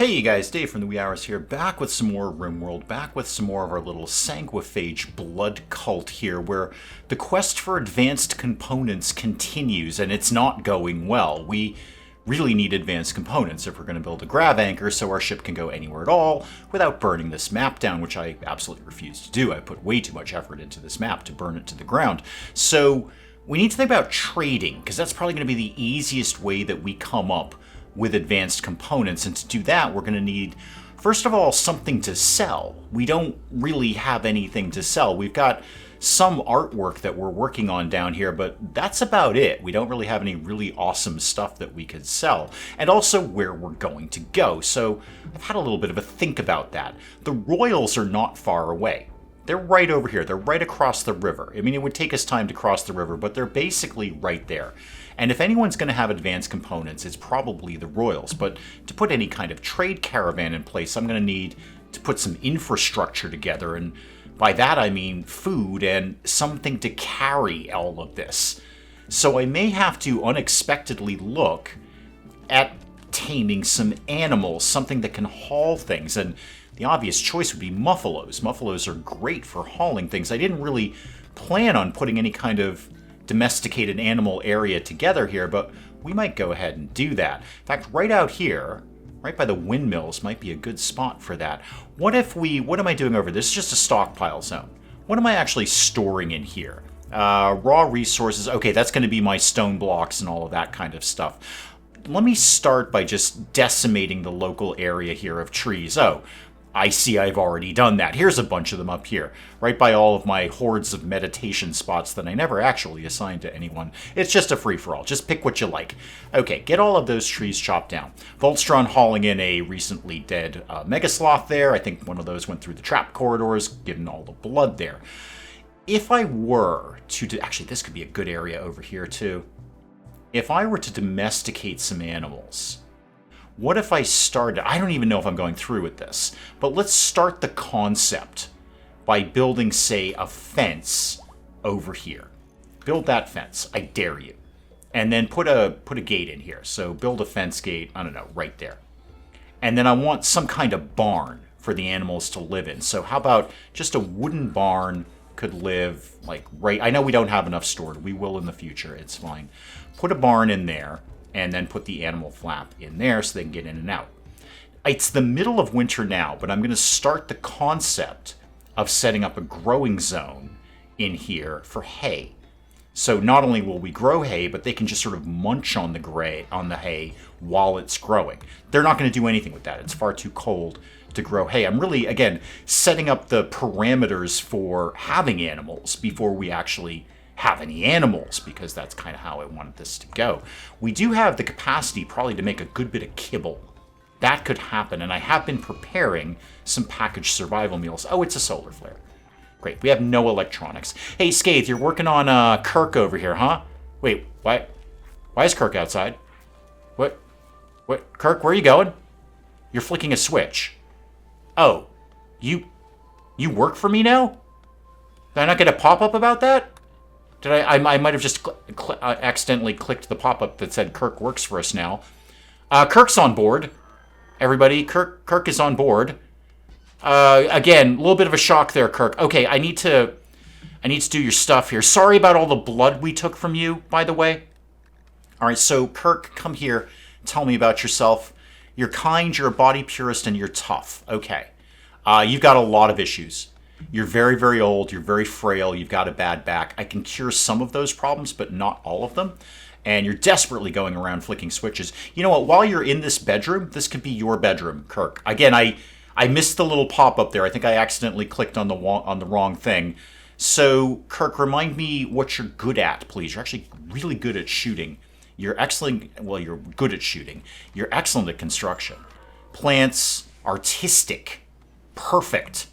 Hey you guys, Dave from the Wee Hours here, back with some more RimWorld, back with some more of our little sanguiphage blood cult here, where the quest for advanced components continues, and it's not going well. We really need advanced components if we're going to build a grav anchor so our ship can go anywhere at all without burning this map down, which I absolutely refuse to do. I put way too much effort into this map to burn it to the ground. So we need to think about trading, because that's probably going to be the easiest way that we come up with advanced components, and to do that we're going to need, first of all, something to sell. We don't really have anything to sell. We've got some artwork that we're working on down here, but that's about it. We don't really have any really awesome stuff that we could sell, and also where we're going to go. So I've had a little bit of a think about that. The royals are not far away. They're right over here. They're right across the river. I mean, it would take us time to cross the river, but they're basically right there. And if anyone's going to have advanced components, it's probably the royals. But to put any kind of trade caravan in place, I'm going to need to put some infrastructure together. And by that, I mean food and something to carry all of this. So I may have to unexpectedly look at taming some animals, something that can haul things. And the obvious choice would be muffalos. Muffalos are great for hauling things. I didn't really plan on putting any kind of domesticated animal area together here, but we might go ahead and do that. In fact, right out here, right by the windmills, might be a good spot for that. What am I doing over this? This is just a stockpile zone. What am I actually storing in here? Raw resources. Okay, that's going to be my stone blocks and all of that kind of stuff. Let me start by just decimating the local area here of trees. Oh, I see I've already done that. Here's a bunch of them up here, right by all of my hordes of meditation spots that I never actually assigned to anyone. It's just a free-for-all. Just pick what you like. Okay, get all of those trees chopped down. Voltstron hauling in a recently dead Megasloth there. I think one of those went through the trap corridors, given all the blood there. If I were to... Actually, this could be a good area over here, too. If I were to domesticate some animals... What if I started, I don't even know if I'm going through with this, but let's start the concept by building, say, a fence over here. Build that fence, I dare you. And then put a gate in here. So build a fence gate, I don't know, right there. And then I want some kind of barn for the animals to live in. So how about just a wooden barn could live, like, right, I know we don't have enough stored. We will in the future, it's fine. Put a barn in there. And then put the animal flap in there so they can get in and out. It's the middle of winter now, but I'm going to start the concept of setting up a growing zone in here for hay. So not only will we grow hay, but they can just sort of munch on the hay while it's growing. They're not going to do anything with that. It's far too cold to grow hay. I'm really, again, setting up the parameters for having animals before we actually have any animals, because that's kind of how I wanted this to go. We do have the capacity probably to make a good bit of kibble. That could happen, and I have been preparing some packaged survival meals. Oh, it's a solar flare. Great, we have no electronics. Hey, Scathe, you're working on Kirk over here, huh? Wait, why is Kirk outside? What, Kirk, where are you going? You're flicking a switch. Oh, you work for me now? Did I not get a pop-up about that? Did I might have just accidentally clicked the pop-up that said Kirk works for us now. Kirk's on board. Everybody, Kirk is on board. Again, a little bit of a shock there, Kirk. Okay, I need to do your stuff here. Sorry about all the blood we took from you, by the way. All right, so Kirk, come here. Tell me about yourself. You're kind, you're a body purist, and you're tough. Okay. You've got a lot of issues. You're very, very old, you're very frail, you've got a bad back. I can cure some of those problems, but not all of them. And you're desperately going around flicking switches. You know what, while you're in this bedroom, this could be your bedroom, Kirk. Again, I missed the little pop-up there. I think I accidentally clicked on the wrong thing. So, Kirk, remind me what you're good at, please. You're actually really good at shooting. You're excellent, well, you're good at shooting. You're excellent at construction. Plants, artistic, perfect.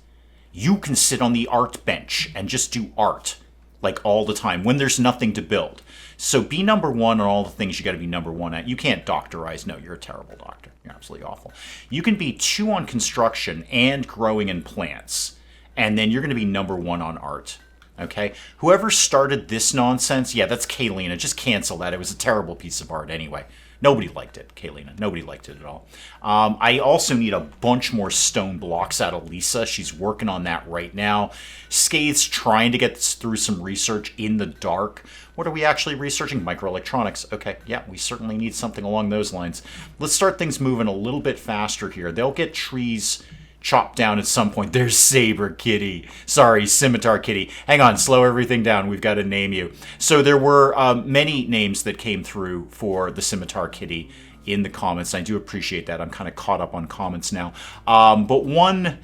You can sit on the art bench and just do art, like all the time, when there's nothing to build. So be number one on all the things you got to be number one at. You can't doctorize. No, you're a terrible doctor. You're absolutely awful. You can be 2 on construction and growing in plants, and then you're going to be number 1 on art. Okay? Whoever started this nonsense, yeah, that's Kaylina. Just cancel that. It was a terrible piece of art anyway. Nobody liked it, Kaylina. Nobody liked it at all. I also need a bunch more stone blocks out of Lisa. She's working on that right now. Skate's trying to get through some research in the dark. What are we actually researching? Microelectronics. Okay, yeah, we certainly need something along those lines. Let's start things moving a little bit faster here. They'll get trees chopped down at some point. There's Saber Kitty. Sorry, Scimitar Kitty. Hang on, slow everything down. We've got to name you. So there were many names that came through for the Scimitar Kitty in the comments. I do appreciate that. I'm kind of caught up on comments now. But one,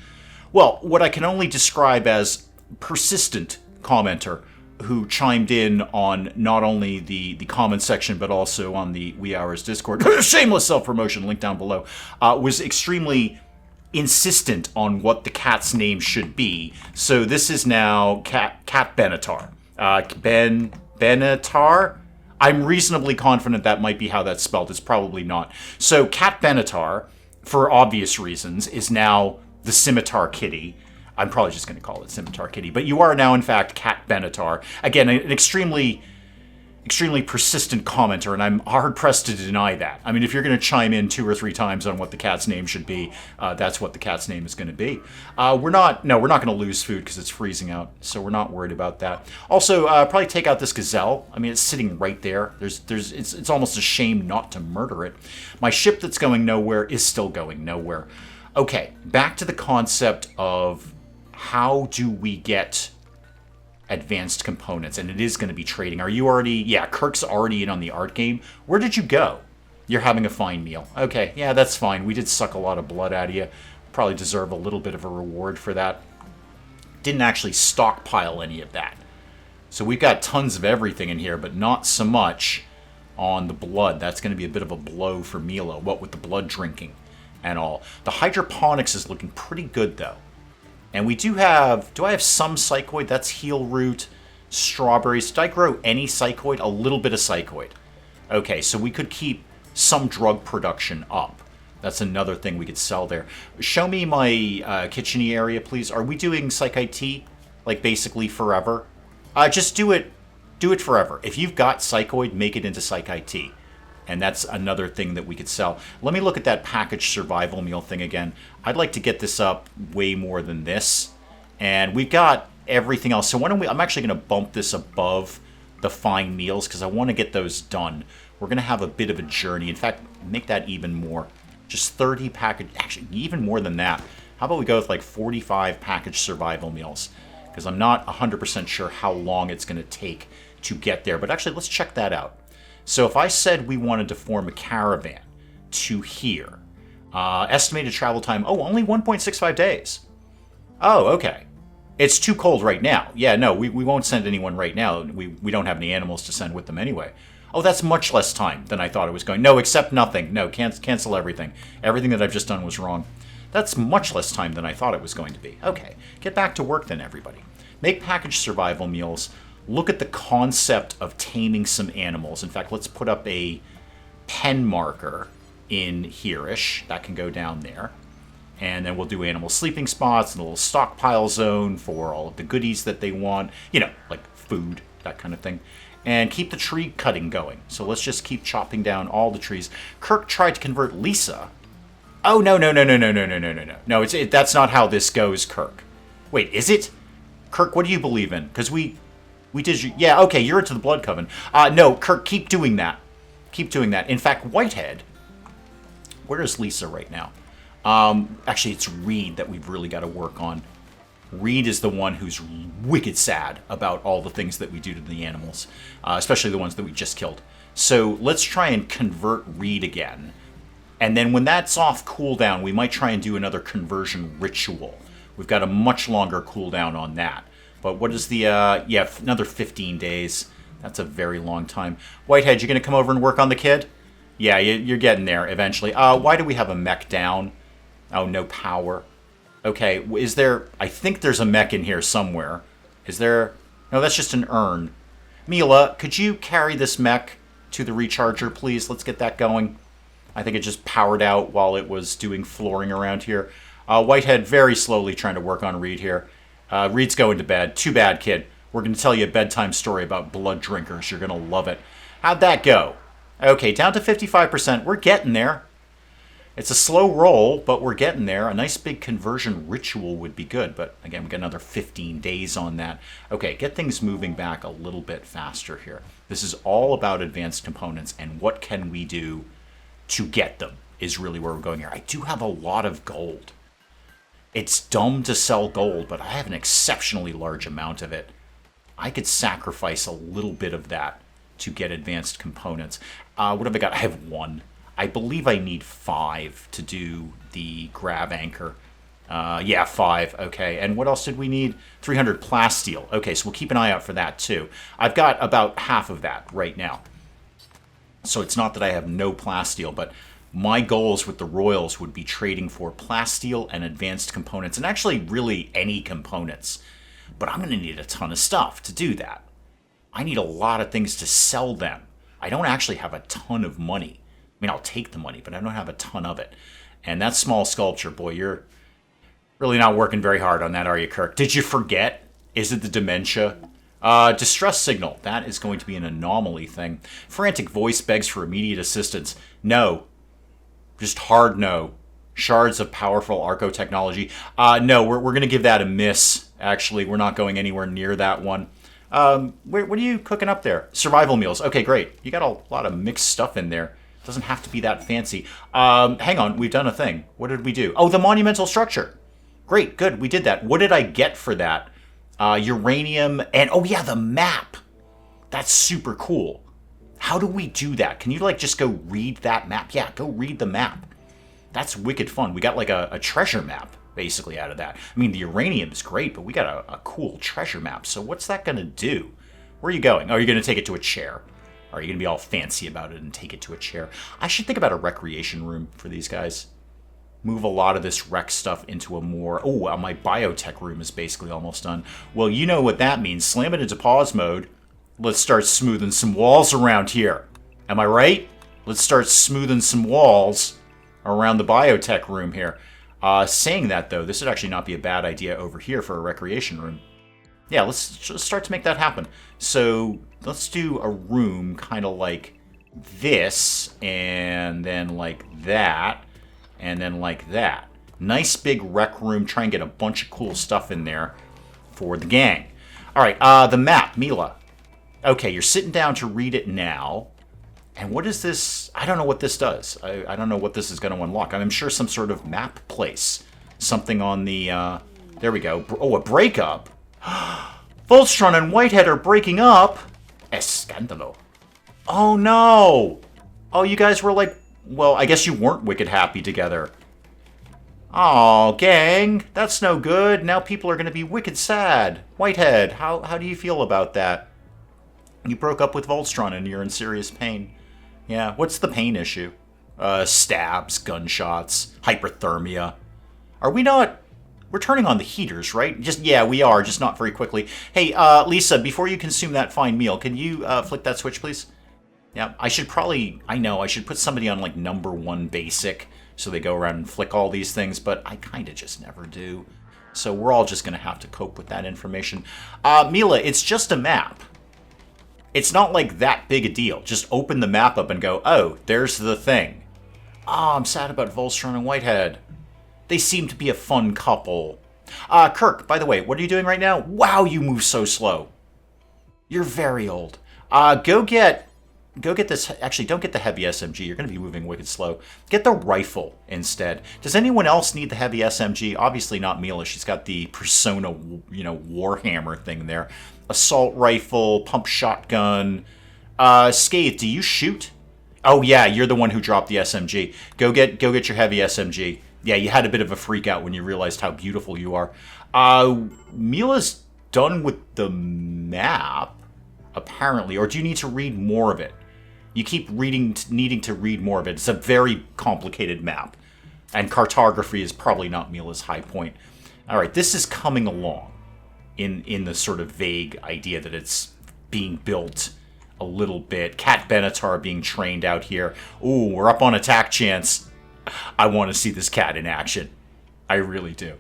well, what I can only describe as persistent commenter who chimed in on not only the comment section, but also on the Wee Hours Discord, shameless self-promotion, link down below, was extremely insistent on what the cat's name should be. So this is now Cat Benatar. Benatar? I'm reasonably confident that might be how that's spelled. It's probably not. So Cat Benatar, for obvious reasons, is now the Scimitar Kitty. I'm probably just going to call it Scimitar Kitty. But you are now, in fact, Cat Benatar. Again, an extremely persistent commenter, and I'm hard-pressed to deny that. I mean, if you're going to chime in 2 or 3 times on what the cat's name should be, that's what the cat's name is going to be. We're not going to lose food because it's freezing out, so we're not worried about that. Also, probably take out this gazelle. I mean, it's sitting right there. It's almost a shame not to murder it. My ship that's going nowhere is still going nowhere. Okay, back to the concept of how do we get advanced components, and it is going to be trading. Are you already... Yeah, Kirk's already in on the art game. Where did you go? You're having a fine meal. Okay, yeah, that's fine. We did suck a lot of blood out of you. Probably deserve a little bit of a reward for that. Didn't actually stockpile any of that. So we've got tons of everything in here, but not so much on the blood. That's going to be a bit of a blow for Milo, what with the blood drinking and all. The hydroponics is looking pretty good, though. And we do have... Do I have some psychoid? That's heel root, strawberries. Did I grow any psychoid? A little bit of psychoid. Okay, so we could keep some drug production up. That's another thing we could sell there. Show me my kitchen-y area, please. Are we doing Psych IT? Like, basically forever? Just do it forever. If you've got psychoid, make it into Psych IT. And that's another thing that we could sell. Let me look at that packaged survival meal thing again. I'd like to get this up way more than this. And we've got everything else. So why don't we... I'm actually going to bump this above the fine meals because I want to get those done. We're going to have a bit of a journey. In fact, make that even more. Just 30 package... Actually, even more than that. How about we go with like 45 packaged survival meals? Because I'm not 100% sure how long it's going to take to get there. But actually, let's check that out. So if I said we wanted to form a caravan to here, estimated travel time, only 1.65 days. Oh, okay. It's too cold right now. Yeah, no, we won't send anyone right now. We don't have any animals to send with them anyway. Oh, that's much less time than I thought it was going. No, accept nothing. No, cancel everything. Everything that I've just done was wrong. That's much less time than I thought it was going to be. Okay, get back to work then, everybody. Make packaged survival meals. Look at the concept of taming some animals. In fact, let's put up a pen marker in here-ish. That can go down there. And then we'll do animal sleeping spots and a little stockpile zone for all of the goodies that they want. You know, like food, that kind of thing. And keep the tree cutting going. So let's just keep chopping down all the trees. Kirk tried to convert Lisa. Oh, no. No, that's not how this goes, Kirk. Wait, is it? Kirk, what do you believe in? Because we did... Yeah, okay, you're into the Blood Coven. No, Kirk, keep doing that. Keep doing that. In fact, Whitehead... Where is Lisa right now? Actually, it's Reed that we've really got to work on. Reed is the one who's wicked sad about all the things that we do to the animals. Especially the ones that we just killed. So let's try and convert Reed again. And then when that's off cooldown, we might try and do another conversion ritual. We've got a much longer cooldown on that. But what is the, yeah, another 15 days. That's a very long time. Whitehead, you going to come over and work on the kid? Yeah, you're getting there eventually. Why do we have a mech down? Oh, no power. Okay, is there... I think there's a mech in here somewhere. Is there... No, that's just an urn. Mila, could you carry this mech to the recharger, please? Let's get that going. I think it just powered out while it was doing flooring around here. Whitehead very slowly trying to work on Reed here. Reed's going to bed. Too bad, kid. We're going to tell you a bedtime story about blood drinkers. You're going to love it. How'd that go? Okay, down to 55%. We're getting there. It's a slow roll, but we're getting there. A nice big conversion ritual would be good, but again, we got another 15 days on that. Okay, get things moving back a little bit faster here. This is all about advanced components, and what can we do to get them is really where we're going here. I do have a lot of gold. It's dumb to sell gold, but I have an exceptionally large amount of it. I could sacrifice a little bit of that to get advanced components. What have I got? I have 1. I believe I need 5 to do the grab anchor. Yeah, 5. Okay, and what else did we need? 300 plasteel. Okay, so we'll keep an eye out for that too. I've got about half of that right now. So it's not that I have no plasteel, but my goals with the Royals would be trading for plasteel and advanced components, and actually really any components. But I'm going to need a ton of stuff to do that. I need a lot of things to sell them. I don't actually have a ton of money. I mean, I'll take the money, but I don't have a ton of it. And that small sculpture, boy, you're really not working very hard on that, are you, Kirk? Did you forget? Is it the dementia? Distress signal. That is going to be an anomaly thing. Frantic voice begs for immediate assistance. No. Just hard no. Shards of powerful arco technology. No, we're going to give that a miss, actually. We're not going anywhere near that one. What are you cooking up there? Survival meals. Okay, great. You got a lot of mixed stuff in there. Doesn't have to be that fancy. Hang on, we've done a thing. What did we do? Oh, the monumental structure. Great, good, we did that. What did I get for that? Uranium and, oh yeah, the map. That's super cool. How do we do that? Can you, like, just go read that map? Yeah, go read the map. That's wicked fun. We got, like, a treasure map, basically, out of that. I mean, the uranium is great, but we got a cool treasure map. So what's that going to do? Where are you going? Oh, you're going to take it to a chair. Or are you going to be all fancy about it and take it to a chair? I should think about a recreation room for these guys. Move a lot of this rec stuff into a more... Oh, my biotech room is basically almost done. Well, you know what that means. Slam it into pause mode. Let's start smoothing some walls around here. Am I right? Let's start smoothing some walls around the biotech room here. Saying that, though, this would actually not be a bad idea over here for a recreation room. Yeah, let's just start to make that happen. So let's do a room kind of like this, and then like that, and then like that. Nice big rec room. Try and get a bunch of cool stuff in there for the gang. All right, the map, Mila. Okay, you're sitting down to read it now. And what is this? I don't know what this does. I don't know what this is going to unlock. I'm sure some sort of map place. Something on the... there we go. Oh, a breakup. Voltron and Whitehead are breaking up. Escandalo. Oh, no. Oh, you guys were like... Well, I guess you weren't wicked happy together. Oh, gang. That's no good. Now people are going to be wicked sad. Whitehead, how do you feel about that? You broke up with Voltron and you're in serious pain. Yeah, what's the pain issue? Stabs, gunshots, hyperthermia. Are we not... We're turning on the heaters, right? Yeah, we are, just not very quickly. Hey, Lisa, before you consume that fine meal, can you flick that switch, please? Yeah, I should probably... I know, I should put somebody on, like, #1 basic, so they go around and flick all these things, but I kind of just never do. So we're all just going to have to cope with that information. Mila, it's just a map. It's not like that big a deal. Just open the map up and go, oh, there's the thing. Oh, I'm sad about Voltron and Whitehead. They seem to be a fun couple. Kirk, by the way, what are you doing right now? Wow, you move so slow. You're very old. Go get this. Actually, don't get the heavy SMG. You're going to be moving wicked slow. Get the rifle instead. Does anyone else need the heavy SMG? Obviously not Mila. She's got the Persona, Warhammer thing there. Assault rifle, pump shotgun. Scathe, do you shoot? Oh yeah, you're the one who dropped the SMG. Go get your heavy SMG. Yeah, you had a bit of a freak out when you realized how beautiful you are. Mila's done with the map, apparently. Or do you need to read more of it? You keep needing to read more of it. It's a very complicated map. And cartography is probably not Mila's high point. All right, this is coming along in the sort of vague idea that it's being built a little bit. Cat Benatar being trained out here. Ooh, we're up on attack chance. I want to see this cat in action. I really do.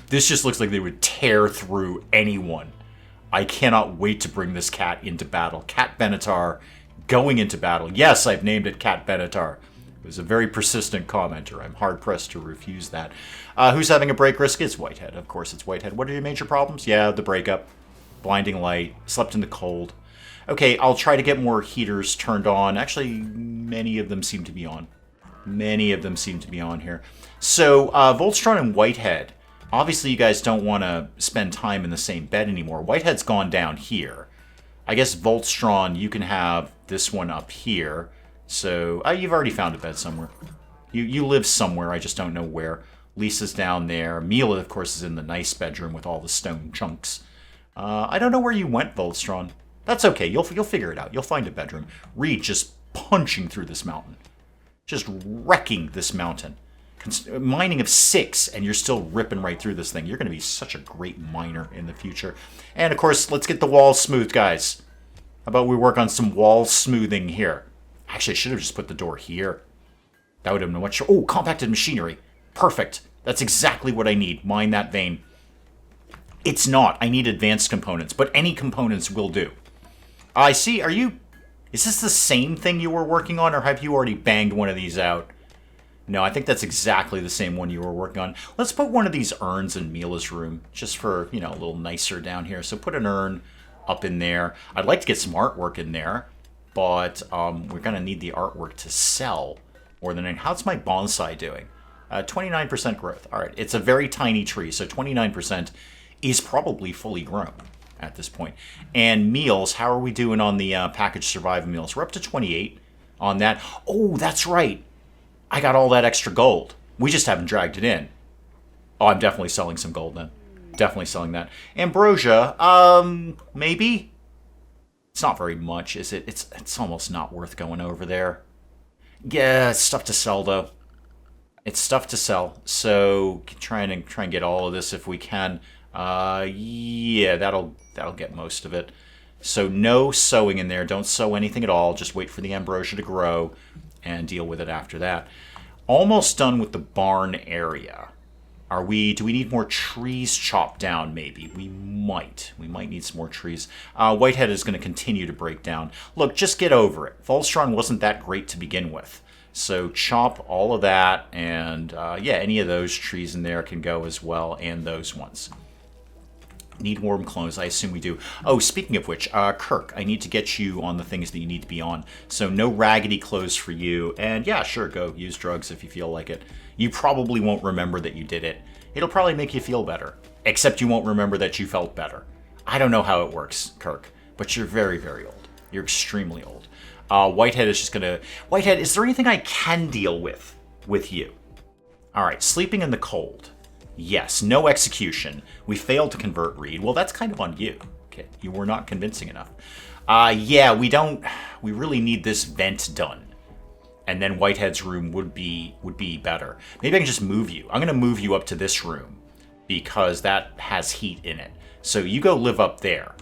This just looks like they would tear through anyone. I cannot wait to bring this cat into battle. Cat Benatar, Going into battle. Yes, I've named it Cat Benatar. It was a very persistent commenter. I'm hard-pressed to refuse that. Who's having a break risk? It's Whitehead. Of course it's Whitehead. What are your major problems? Yeah, the breakup. Blinding light. Slept in the cold. Okay, I'll try to get more heaters turned on. Actually, many of them seem to be on. Many of them seem to be on here. So, Voltstron and Whitehead. Obviously, you guys don't want to spend time in the same bed anymore. Whitehead's gone down here. I guess Voltstron, you can have this one up here. So, you've already found a bed somewhere. You live somewhere, I just don't know where. Lisa's down there. Mila, of course, is in the nice bedroom with all the stone chunks. I don't know where you went, Voltstron. That's okay. You'll figure it out. You'll find a bedroom. Reed just punching through this mountain. Just wrecking this mountain. Mining of 6, and you're still ripping right through this thing. You're going to be such a great miner in the future. And, of course, let's get the walls smoothed, guys. How about we work on some wall smoothing here? Actually, I should have just put the door here. That would have been much... Oh, compacted machinery. Perfect. That's exactly what I need. Mine that vein. It's not. I need advanced components, but any components will do. I see. Are you... Is this the same thing you were working on, or have you already banged one of these out? No, I think that's exactly the same one you were working on. Let's put one of these urns in Mila's room, just for, you know, a little nicer down here. So put an urn up in there. I'd like to get some artwork in there, but we're going to need the artwork to sell more than... How's my bonsai doing? 29% growth. All right, it's a very tiny tree, so 29% is probably fully grown at this point. And meals, how are we doing on the packaged survival meals? We're up to 28 on that. Oh, that's right. I got all that extra gold. We just haven't dragged it in. Oh, I'm definitely selling some gold then. Definitely selling that. Ambrosia, maybe? It's not very much, is it? It's almost not worth going over there. Yeah, it's stuff to sell, though. It's stuff to sell. So try and get all of this if we can. Yeah, that'll get most of it. So no sewing in there. Don't sew anything at all. Just wait for the ambrosia to grow and deal with it after that. Almost done with the barn area. Do we need more trees chopped down, maybe? We might. We might need some more trees. Whitehead is going to continue to break down. Look, just get over it. Voltstron wasn't that great to begin with. So chop all of that, and yeah, any of those trees in there can go as well, and those ones. Need warm clothes, I assume we do. Oh, speaking of which, Kirk, I need to get you on the things that you need to be on. So no raggedy clothes for you, and yeah, sure, go use drugs if you feel like it. You probably won't remember that you did it. It'll probably make you feel better, except you won't remember that you felt better. I don't know how it works, Kirk, but you're very, very old. You're extremely old. Whitehead is just gonna... Whitehead, is there anything I can deal with you? All right, sleeping in the cold. Yes, no execution. We failed to convert Reed. Well, that's kind of on you. Okay, you were not convincing enough. Yeah, we really need this vent done. And then Whitehead's room would be better. Maybe I can just move you. I'm going to move you up to this room because that has heat in it. So you go live up there.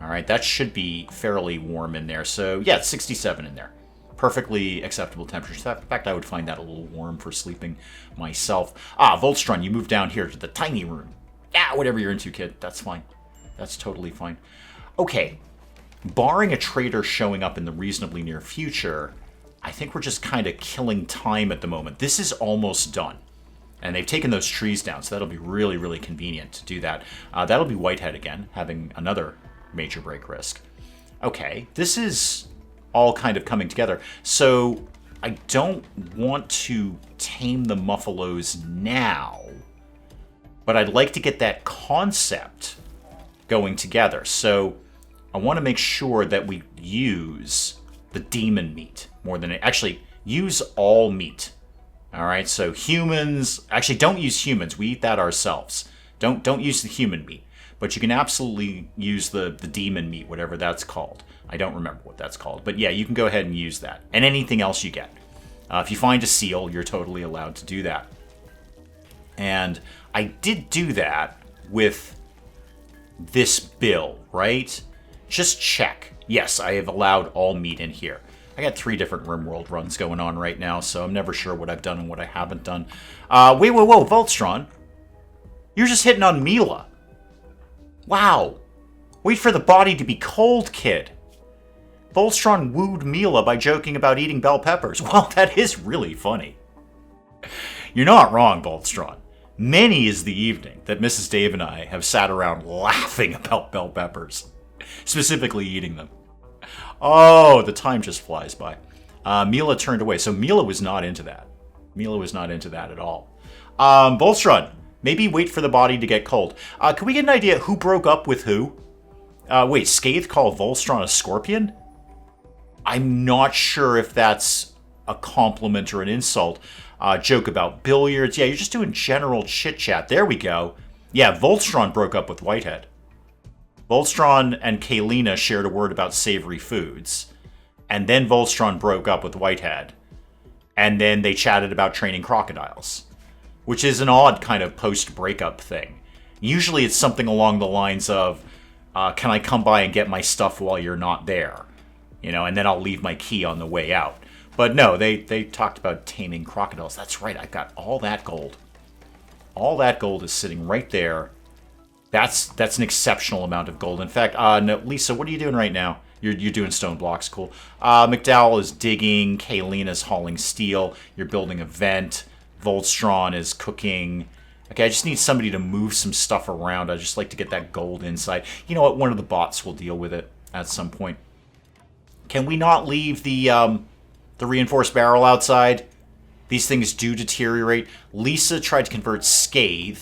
All right, that should be fairly warm in there. So yeah, it's 67 in there. Perfectly acceptable temperature. In fact, I would find that a little warm for sleeping myself. Voltstron, you move down here to the tiny room. Yeah, whatever you're into, kid. That's fine. That's totally fine. Okay, barring a trader showing up in the reasonably near future, I think we're just kind of killing time at the moment. This is almost done. And they've taken those trees down, so that'll be really, really convenient to do that. That'll be Whitehead again, having another major break risk. Okay, this is all kind of coming together. So I don't want to tame the Muffalos now, but I'd like to get that concept going together. So I want to make sure that we use the demon meat more than... Actually, use all meat. All right, so humans... Actually, don't use humans. We eat that ourselves. Don't use the human meat. But you can absolutely use the demon meat, whatever that's called. I don't remember what that's called. But yeah, you can go ahead and use that. And anything else you get. If you find a seal, you're totally allowed to do that. And I did do that with this bill, right? Just check. Yes, I have allowed all meat in here. I got 3 different RimWorld runs going on right now, so I'm never sure what I've done and what I haven't done. Wait, whoa, Voltstron. You're just hitting on Mila. Wow. Wait for the body to be cold, kid. Volstron wooed Mila by joking about eating bell peppers. Well, that is really funny. You're not wrong, Volstron. Many is the evening that Mrs. Dave and I have sat around laughing about bell peppers. Specifically eating them. Oh, the time just flies by. Mila turned away, so Mila was not into that. Mila was not into that at all. Volstron, maybe wait for the body to get cold. Can we get an idea who broke up with who? Wait, Scathe called Volstron a scorpion? I'm not sure if that's a compliment or an insult. Joke about billiards. Yeah, you're just doing general chit-chat. There we go. Yeah, Volstron broke up with Whitehead. Volstron and Kaylina shared a word about savory foods. And then Volstron broke up with Whitehead. And then they chatted about training crocodiles. Which is an odd kind of post-breakup thing. Usually it's something along the lines of, can I come by and get my stuff while you're not there? You know, and then I'll leave my key on the way out. But no, they talked about taming crocodiles. That's right, I've got all that gold. All that gold is sitting right there. That's an exceptional amount of gold. In fact, no, Lisa, what are you doing right now? You're doing stone blocks, cool. McDowell is digging. Kaylina's hauling steel. You're building a vent. Volstron is cooking. Okay, I just need somebody to move some stuff around. I'd just like to get that gold inside. You know what? One of the bots will deal with it at some point. Can we not leave the reinforced barrel outside? These things do deteriorate. Lisa tried to convert Scathe.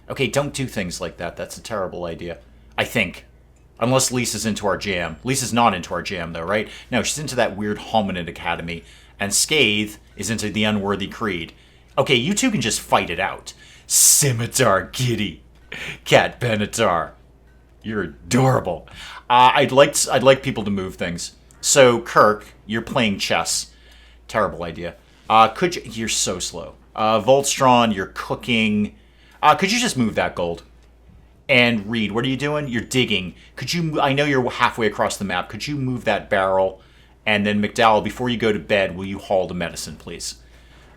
Okay, don't do things like that. That's a terrible idea. I think. Unless Lisa's into our jam. Lisa's not into our jam, though, right? No, she's into that weird hominid academy. And Scathe is into the unworthy creed. Okay, you two can just fight it out. Scimitar Giddy. Cat Benatar. You're adorable. I'd like people to move things. So, Kirk, you're playing chess. Terrible idea. You're so slow. Volstron, you're cooking. Could you just move that gold? And Reed, what are you doing? You're digging. I know you're halfway across the map. Could you move that barrel? And then McDowell, before you go to bed, will you haul the medicine, please?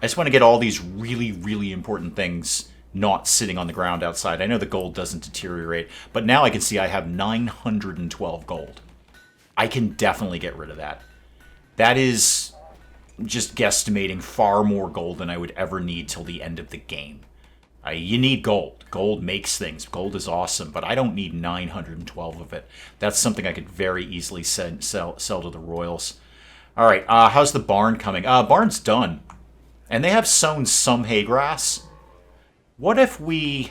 I just want to get all these really, really important things not sitting on the ground outside. I know the gold doesn't deteriorate, but now I can see I have 912 gold. I can definitely get rid of that. That is just guesstimating far more gold than I would ever need till the end of the game. You need gold. Gold makes things. Gold is awesome, but I don't need 912 of it. That's something I could very easily sell to the Royals. All right, how's the barn coming? Barn's done. And they have sown some hay grass. What if we...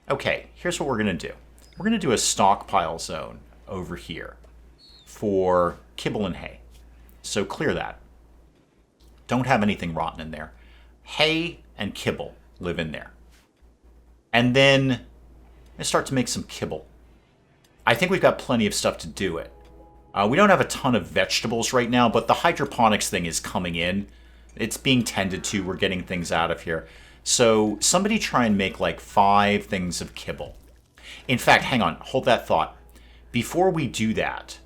Okay, here's what we're going to do. We're going to do a stockpile zone over here for kibble and hay. So clear that. Don't have anything rotten in there. Hay and kibble live in there. And then I start to make some kibble. I think we've got plenty of stuff to do it. We don't have a ton of vegetables right now, but the hydroponics thing is coming in. It's being tended to. We're getting things out of here. So somebody try and make like 5 things of kibble. In fact, hang on. Hold that thought. Before we do that,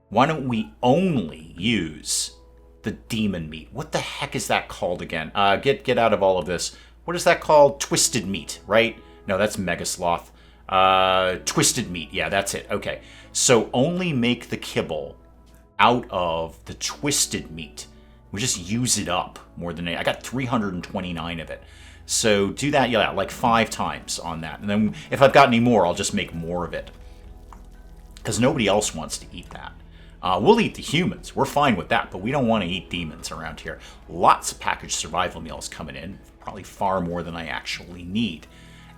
why don't we only use the demon meat? What the heck is that called again? Get out of all of this. What is that called? Twisted meat, right? No, that's Mega Sloth. Twisted meat. Yeah, that's it. Okay. So only make the kibble out of the twisted meat. We just use it up more than I got 329 of it. So do that, yeah, like 5 times on that. And then if I've got any more, I'll just make more of it. Because nobody else wants to eat that. We'll eat the humans. We're fine with that, but we don't want to eat demons around here. Lots of packaged survival meals coming in. Probably far more than I actually need.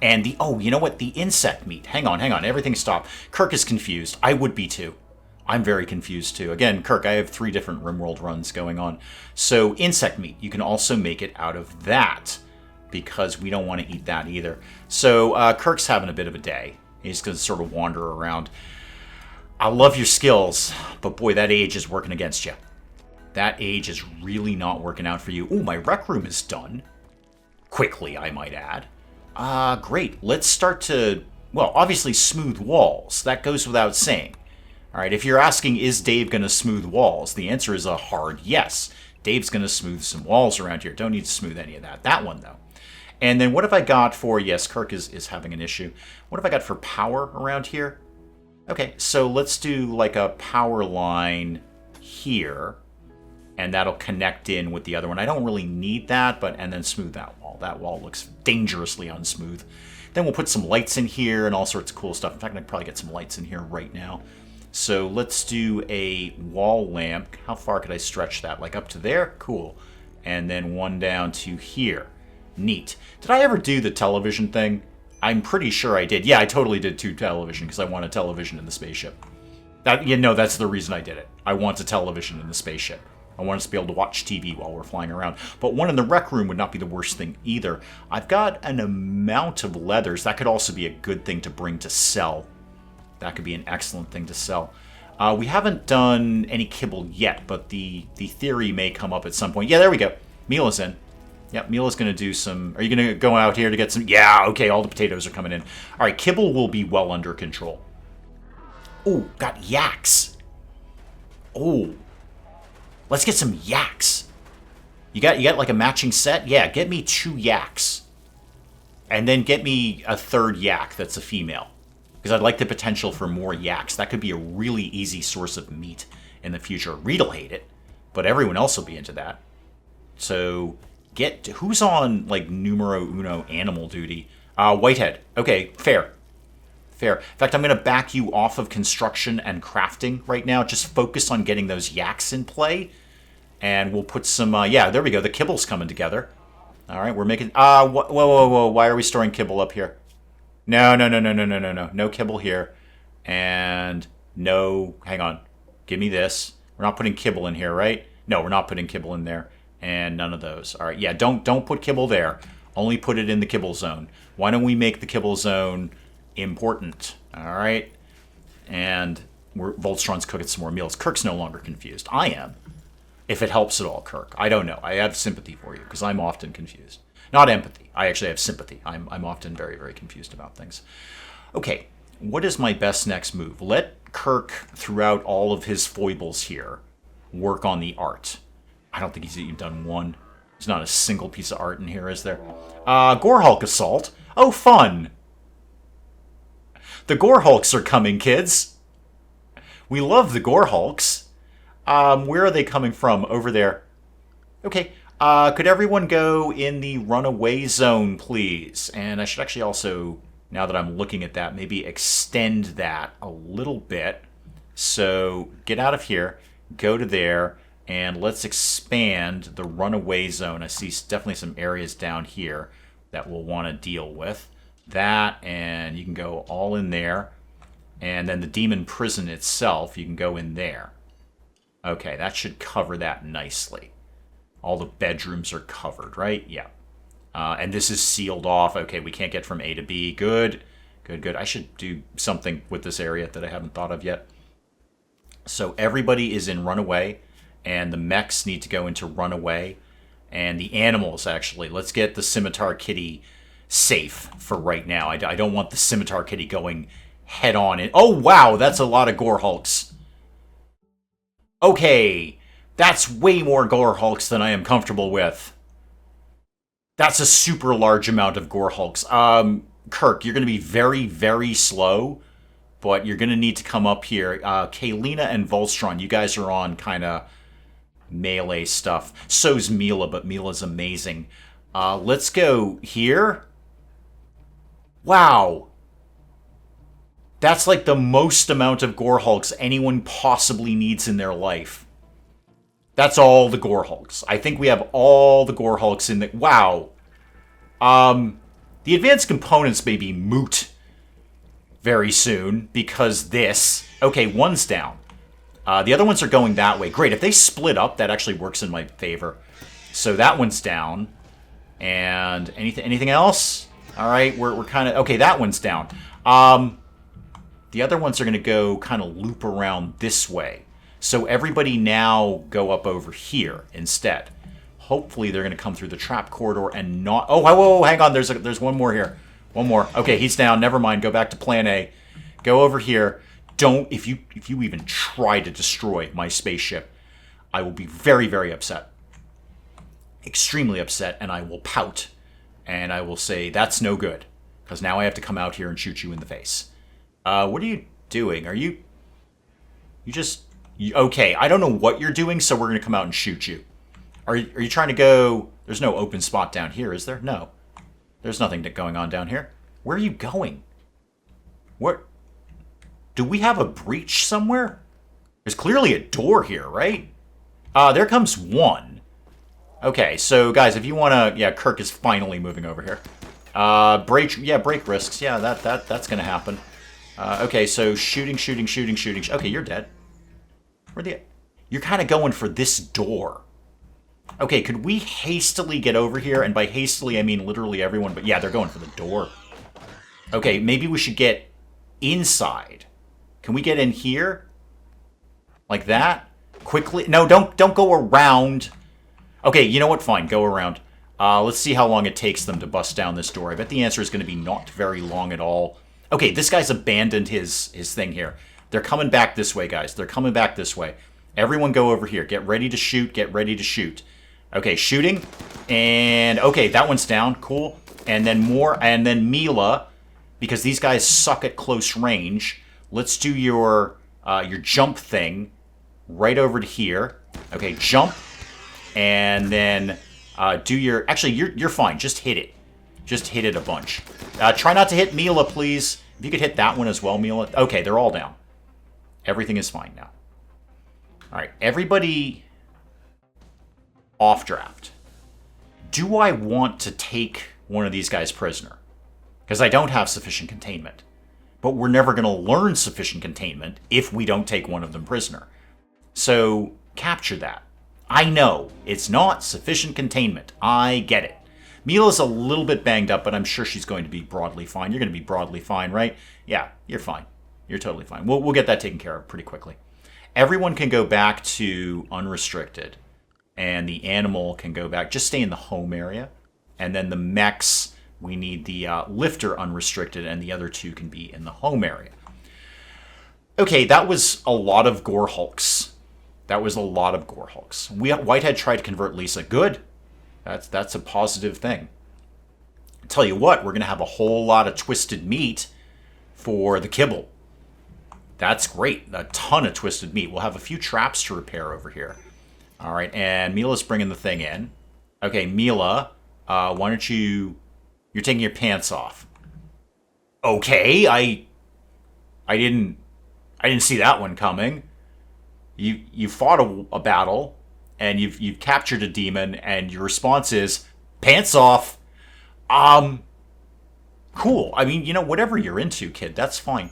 And you know what? The insect meat. Hang on. Everything stop. Kirk is confused. I would be too. I'm very confused too. Again, Kirk, I have 3 different RimWorld runs going on. So insect meat, you can also make it out of that because we don't want to eat that either. So Kirk's having a bit of a day. He's going to sort of wander around. I love your skills, but boy, that age is working against you. That age is really not working out for you. Ooh, my rec room is done. Quickly, I might add. Great. Let's start to, well, obviously smooth walls. That goes without saying. All right, if you're asking, is Dave going to smooth walls? The answer is a hard yes. Dave's going to smooth some walls around here. Don't need to smooth any of that. That one, though. And then what have I got for, yes, Kirk is having an issue. What have I got for power around here? Okay, so let's do like a power line here, and that'll connect in with the other one. I don't really need that, but and then smooth that wall. That wall looks dangerously unsmooth. Then we'll put some lights in here and all sorts of cool stuff. In fact, I can probably get some lights in here right now. So let's do a wall lamp. How far could I stretch that? Like up to there? Cool. And then one down to here. Neat. Did I ever do the television thing? I'm pretty sure I did. Yeah, I totally did do television because I want a television in the spaceship. That's the reason I did it. I want a television in the spaceship. I want us to be able to watch TV while we're flying around. But one in the rec room would not be the worst thing either. I've got an amount of leathers. That could also be a good thing to bring to sell. That could be an excellent thing to sell. We haven't done any kibble yet, but the theory may come up at some point. Yeah, there we go. Mila's in. Yep, Mila's going to do some... Are you going to go out here to get some... Yeah, okay, all the potatoes are coming in. All right, kibble will be well under control. Oh, got yaks. Oh. Let's get some yaks. You got like a matching set? Yeah, get me 2 yaks. And then get me a 3rd yak that's a female. Because I'd like the potential for more yaks. That could be a really easy source of meat in the future. Reed'll hate it, but everyone else will be into that. So... Who's on, like, numero uno animal duty? Whitehead. Okay, fair. Fair. In fact, I'm going to back you off of construction and crafting right now. Just focus on getting those yaks in play. And we'll put some, yeah, there we go. The kibble's coming together. All right, we're making, whoa. Why are we storing kibble up here? No. No kibble here. And no, hang on. Give me this. We're not putting kibble in here, right? No, we're not putting kibble in there. And none of those. All right, yeah, don't put kibble there. Only put it in the kibble zone. Why don't we make the kibble zone important? All right? And Voltron's cooking some more meals. Kirk's no longer confused. I am. If it helps at all, Kirk. I don't know. I have sympathy for you, because I'm often confused. Not empathy. I actually have sympathy. I'm often very, very confused about things. Okay, what is my best next move? Let Kirk, throughout all of his foibles here, work on the art. I don't think he's even done one. There's not a single piece of art in here, is there? Gorehulk Assault. Oh, fun! The Gorehulks are coming, kids. We love the Gorehulks. Where are they coming from? Over there. Okay. Could everyone go in the runaway zone, please? And I should actually also, now that I'm looking at that, maybe extend that a little bit. So get out of here. Go to there. And let's expand the runaway zone. I see definitely some areas down here that we'll want to deal with. That, and you can go all in there. And then the demon prison itself, you can go in there. Okay, that should cover that nicely. All the bedrooms are covered, right? Yeah. And this is sealed off. Okay, we can't get from A to B. Good. I should do something with this area that I haven't thought of yet. So everybody is in runaway. And the mechs need to go into runaway. And the animals, actually. Let's get the Scimitar Kitty safe for right now. I don't want the Scimitar Kitty going head on in. Oh, wow, that's a lot of Gorehulks. Okay, that's way more Gorehulks than I am comfortable with. That's a super large amount of Gorehulks. Kirk, you're going to be very, very slow. But you're going to need to come up here. Kaylina and Voltron, you guys are on kind of... melee stuff. So's Mila, but Mila's amazing. Let's go here. Wow. That's like the most amount of Gorehulks anyone possibly needs in their life. That's all the Gorehulks. I think we have all the Gorehulks in the... Wow. The advanced components may be moot very soon because this... Okay, one's down. The other ones are going that way. Great. If they split up, that actually works in my favor. So that one's down. And anything else? All right, we're kind of... Okay, that one's down. The other ones are going to go kind of loop around this way. So everybody now go up over here instead. Hopefully they're going to come through the trap corridor and not... Oh, whoa, hang on. There's one more here. One more. Okay, he's down. Never mind. Go back to plan A. Go over here. Don't, if you even try to destroy my spaceship, I will be very, very upset. Extremely upset, and I will pout. And I will say, that's no good. Because now I have to come out here and shoot you in the face. What are you doing? Are you just... Okay, I don't know what you're doing, so we're going to come out and shoot you. Are you trying to go... There's no open spot down here, is there? No. There's nothing going on down here. Where are you going? What? Do we have a breach somewhere? There's clearly a door here, right? There comes one. Okay, so guys, if you want to... Yeah, Kirk is finally moving over here. Break risks. Yeah, that's going to happen. Okay, so shooting. Okay, you're dead. You're kind of going for this door. Okay, could we hastily get over here? And by hastily, I mean literally everyone. But yeah, they're going for the door. Okay, maybe we should get inside. Can we get in here? Like that? Quickly? No, don't go around. Okay, you know what? Fine, go around. Let's see how long it takes them to bust down this door. I bet the answer is going to be not very long at all. Okay, this guy's abandoned his thing here. They're coming back this way, guys. They're coming back this way. Everyone go over here. Get ready to shoot. Get ready to shoot. Okay, shooting. And, okay, that one's down. Cool. And then more. And then Mila, because these guys suck at close range, let's do your jump thing right over to here. Okay, jump. And then do your... Actually, you're fine. Just hit it. Just hit it a bunch. Try not to hit Mila, please. If you could hit that one as well, Mila. Okay, they're all down. Everything is fine now. All right, everybody off draft. Do I want to take one of these guys prisoner? Because I don't have sufficient containment. But we're never going to learn sufficient containment if we don't take one of them prisoner. So, capture that. I know, it's not sufficient containment. I get it. Mila's a little bit banged up, but I'm sure she's going to be broadly fine. You're going to be broadly fine, right? Yeah, you're fine. You're totally fine. We'll get that taken care of pretty quickly. Everyone can go back to unrestricted, and the animal can go back. Just stay in the home area. And then the mechs, we need the lifter unrestricted, and the other two can be in the home area. Okay, that was a lot of gore hulks. That was a lot of gore hulks. Whitehead tried to convert Lisa. Good. That's a positive thing. I'll tell you what, we're going to have a whole lot of twisted meat for the kibble. That's great. A ton of twisted meat. We'll have a few traps to repair over here. All right, and Mila's bringing the thing in. Okay, Mila, why don't you... You're taking your pants off. Okay, I didn't see that one coming. You fought a battle, and you've captured a demon, and your response is pants off. Cool. I mean, you know, whatever you're into, kid, that's fine.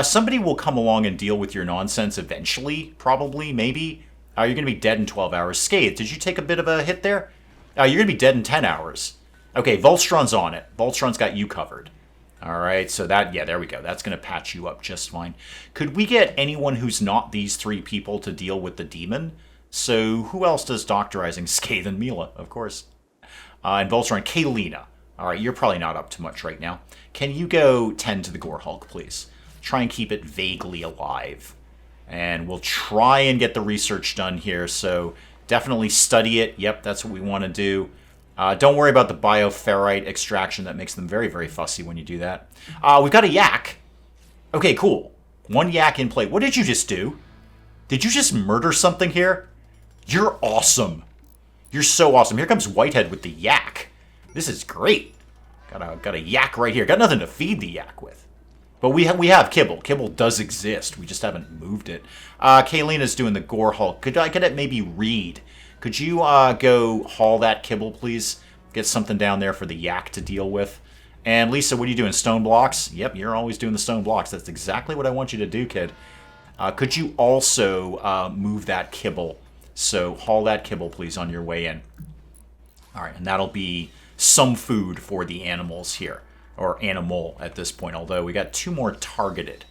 Somebody will come along and deal with your nonsense eventually, probably, maybe. You're going to be dead in 12 hours. Scathe, did you take a bit of a hit there? You're going to be dead in 10 hours. Okay, Volstron's on it. Volstron's got you covered. All right, so that, yeah, there we go. That's going to patch you up just fine. Could we get anyone who's not these three people to deal with the demon? So who else does doctorizing? Scathe and Mila, of course. And Volstron, Kalina. All right, you're probably not up to much right now. Can you go tend to the Gore Hulk, please? Try and keep it vaguely alive. And we'll try and get the research done here, so definitely study it. Yep, that's what we want to do. Don't worry about the bioferrite extraction. That makes them very, very fussy when you do that. We've got a yak. Okay, cool. One yak in play. What did you just do? Did you just murder something here? You're awesome. You're so awesome. Here comes Whitehead with the yak. This is great. Got a yak right here. Got nothing to feed the yak with. But we have kibble. Kibble does exist. We just haven't moved it. Kalina's doing the Gore Hulk. Could it maybe read? Could you go haul that kibble, please? Get something down there for the yak to deal with. And Lisa, what are you doing? Stone blocks? Yep, you're always doing the stone blocks. That's exactly what I want you to do, kid. Could you also move that kibble? So haul that kibble, please, on your way in. All right, and that'll be some food for the animals here. Or animal at this point, although we got two more targeted.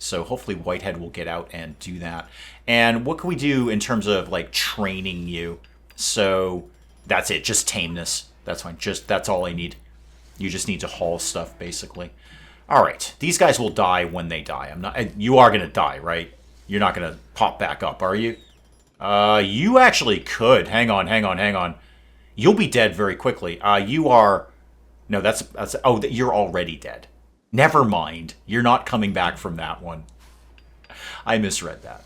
So hopefully Whitehead will get out and do that. And what can we do in terms of, like, training you? So that's it. Just tameness. That's fine. That's all I need. You just need to haul stuff, basically. All right. These guys will die when they die. You are going to die, right? You're not going to pop back up, are you? You actually could. Hang on. You'll be dead very quickly. You are... No, oh, you're already dead. Never mind. You're not coming back from that one. I misread that.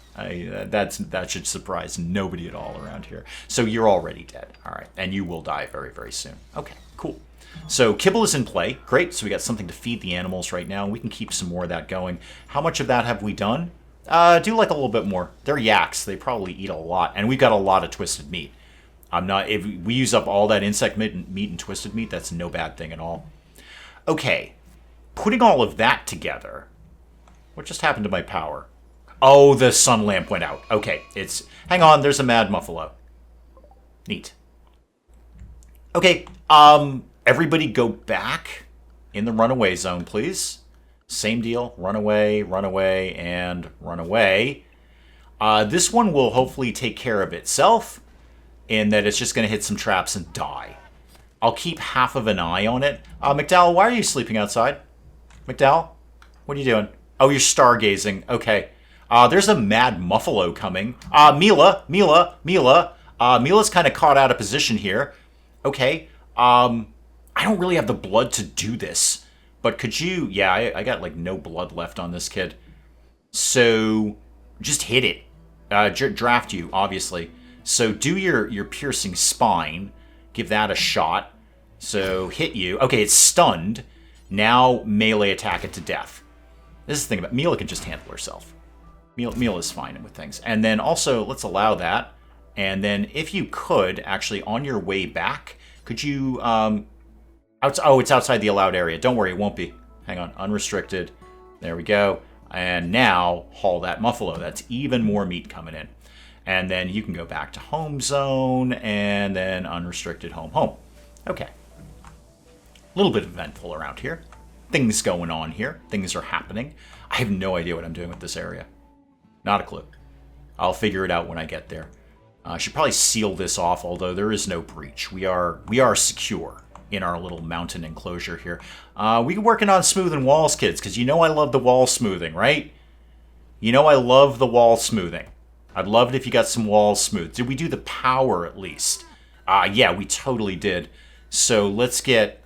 That should surprise nobody at all around here. So you're already dead. All right. And you will die very, very soon. Okay, cool. So kibble is in play. Great. So we got something to feed the animals right now. We can keep some more of that going. How much of that have we done? Do like a little bit more. They're yaks. They probably eat a lot. And we've got a lot of twisted meat. If we use up all that insect meat and twisted meat, that's no bad thing at all. Okay. Putting all of that together. What just happened to my power? Oh, the sun lamp went out. Okay, hang on, there's a mad muffalo. Neat. Okay, everybody go back in the runaway zone, please. Same deal, run away, and run away. This one will hopefully take care of itself, in that it's just going to hit some traps and die. I'll keep half of an eye on it. McDowell, why are you sleeping outside? McDowell, what are you doing? Oh, you're stargazing. Okay. There's a mad muffalo coming. Mila. Mila's kind of caught out of position here. Okay. I don't really have the blood to do this. But could you... Yeah, I got like no blood left on this kid. So, just hit it. Draft you, obviously. So do your piercing spine. Give that a shot. So, hit you. Okay, it's stunned. Now, melee attack it to death. This is the thing about... Mila can just handle herself. Mila's fine with things. And then also, let's allow that. And then if you could, actually, on your way back, could you... oh, it's outside the allowed area. Don't worry, it won't be. Hang on. Unrestricted. There we go. And now, haul that muffalo. That's even more meat coming in. And then you can go back to home zone, and then unrestricted home. Okay. A little bit eventful around here. Things going on here. Things are happening. I have no idea what I'm doing with this area. Not a clue. I'll figure it out when I get there. I should probably seal this off, although there is no breach. We are secure in our little mountain enclosure here. We're working on smoothing walls, kids, because you know I love the wall smoothing, right? You know I love the wall smoothing. I'd love it if you got some walls smooth. Did we do the power at least? Yeah, we totally did. So let's get...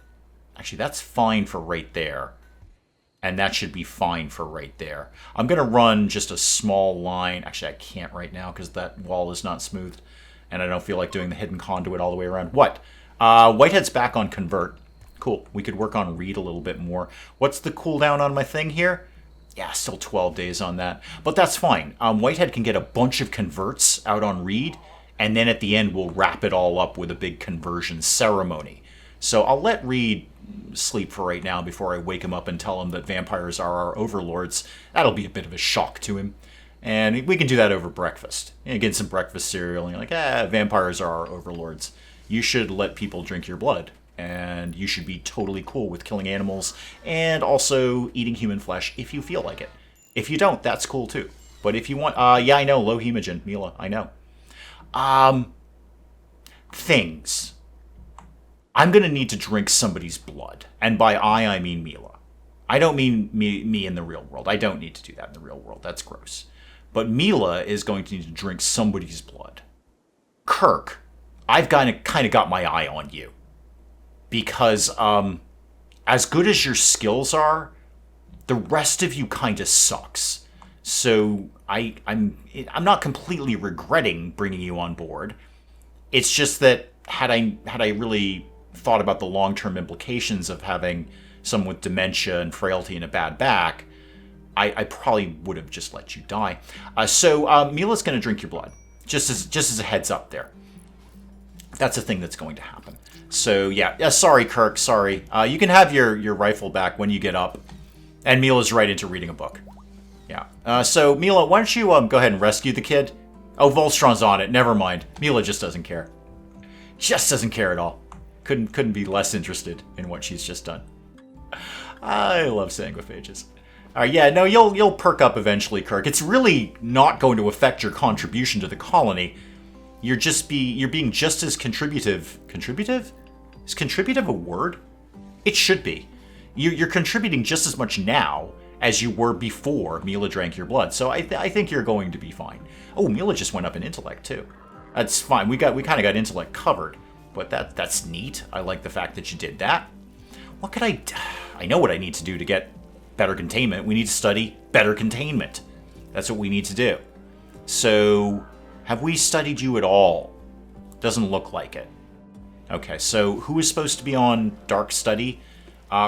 Actually, that's fine for right there. And that should be fine for right there. I'm going to run just a small line. Actually, I can't right now because that wall is not smoothed. And I don't feel like doing the hidden conduit all the way around. What? Whitehead's back on convert. Cool. We could work on read a little bit more. What's the cooldown on my thing here? Yeah, still 12 days on that. But that's fine. Whitehead can get a bunch of converts out on read. And then at the end, we'll wrap it all up with a big conversion ceremony. So I'll let Reed sleep for right now before I wake him up and tell him that vampires are our overlords. That'll be a bit of a shock to him. And we can do that over breakfast. And get some breakfast cereal. And you're like, vampires are our overlords. You should let people drink your blood. And you should be totally cool with killing animals and also eating human flesh if you feel like it. If you don't, that's cool too. But if you want... yeah, I know. Low hemogen. Mila, I know. Things. I'm going to need to drink somebody's blood. And by I mean Mila. I don't mean me in the real world. I don't need to do that in the real world. That's gross. But Mila is going to need to drink somebody's blood. Kirk, I've kind of got my eye on you. Because as good as your skills are, the rest of you kind of sucks. So I'm not completely regretting bringing you on board. It's just that had I really thought about the long-term implications of having someone with dementia and frailty and a bad back, I probably would have just let you die. So Mila's going to drink your blood, just as a heads up there. That's a thing that's going to happen. So yeah, sorry Kirk, sorry. You can have your rifle back when you get up. And Mila's right into reading a book. Yeah. So Mila, why don't you go ahead and rescue the kid? Oh, Volstron's on it. Never mind. Mila just doesn't care. Just doesn't care at all. Couldn't be less interested in what she's just done. I love sanguiphages. Yeah, no, you'll perk up eventually, Kirk. It's really not going to affect your contribution to the colony. You're being just as contributive. Contributive? Is contributive a word? It should be. You're contributing just as much now as you were before Mila drank your blood. So I think you're going to be fine. Oh, Mila just went up in intellect too. That's fine. We kind of got intellect covered, but that's neat. I like the fact that you did that. What could I know what I need to do to get better containment. We need to study better containment. That's what we need to do. So, have we studied you at all? Doesn't look like it. Okay, so who is supposed to be on Dark Study?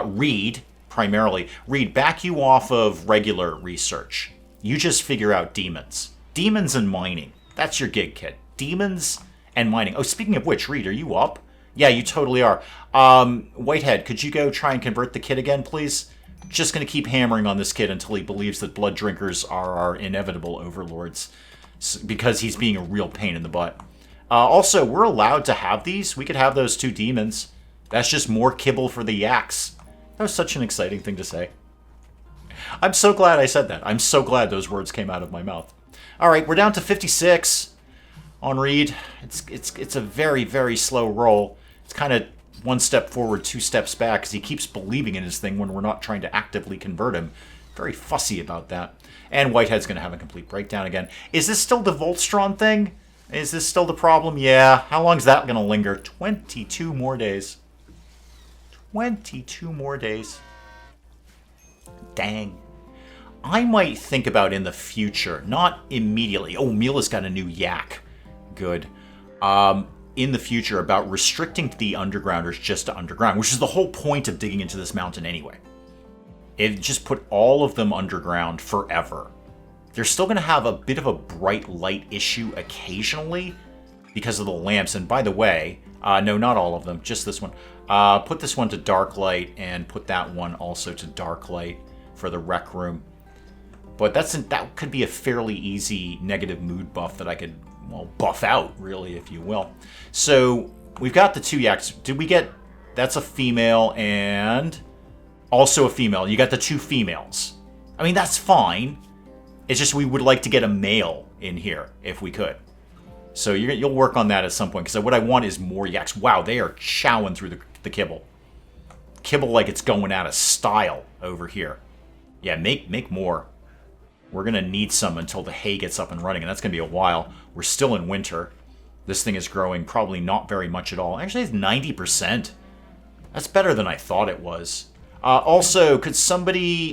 Reed, primarily. Reed, back you off of regular research. You just figure out demons. Demons and mining. That's your gig, kid. Demons and mining. Oh, speaking of which, Reed, are you up? Yeah, you totally are. Whitehead, could you go try and convert the kid again, please? Just going to keep hammering on this kid until he believes that blood drinkers are our inevitable overlords. Because he's being a real pain in the butt. Also, we're allowed to have these. We could have those 2 demons. That's just more kibble for the yaks. That was such an exciting thing to say. I'm so glad I said that. I'm so glad those words came out of my mouth. All right, we're down to 56 on Reed. It's a very, very slow roll. It's kind of 1 step forward, 2 steps back, because he keeps believing in his thing when we're not trying to actively convert him. Very fussy about that. And Whitehead's going to have a complete breakdown again. Is this still the Voltstron thing? Is this still the problem? Yeah. How long is that going to linger? 22 more days. 22 more days. Dang. I might think about in the future, not immediately. Oh, Mila's got a new yak. Good. In the future, about restricting the undergrounders just to underground, which is the whole point of digging into this mountain anyway. It just put all of them underground forever. They're still going to have a bit of a bright light issue occasionally because of the lamps. And by the way, no, not all of them, just this one. Put this one to dark light and put that one also to dark light for the rec room. But that could be a fairly easy negative mood buff that I could, well, buff out, really, if you will. So we've got the 2 yaks. Did we get... That's a female and... Also a female. You got the 2 females. I mean, that's fine. It's just we would like to get a male in here, if we could. So you'll work on that at some point, because what I want is more yaks. Wow, they are chowing through the kibble. Kibble like it's going out of style over here. Yeah, make more. We're going to need some until the hay gets up and running, and that's going to be a while. We're still in winter. This thing is growing probably not very much at all. Actually, it's 90%. That's better than I thought it was. Also, could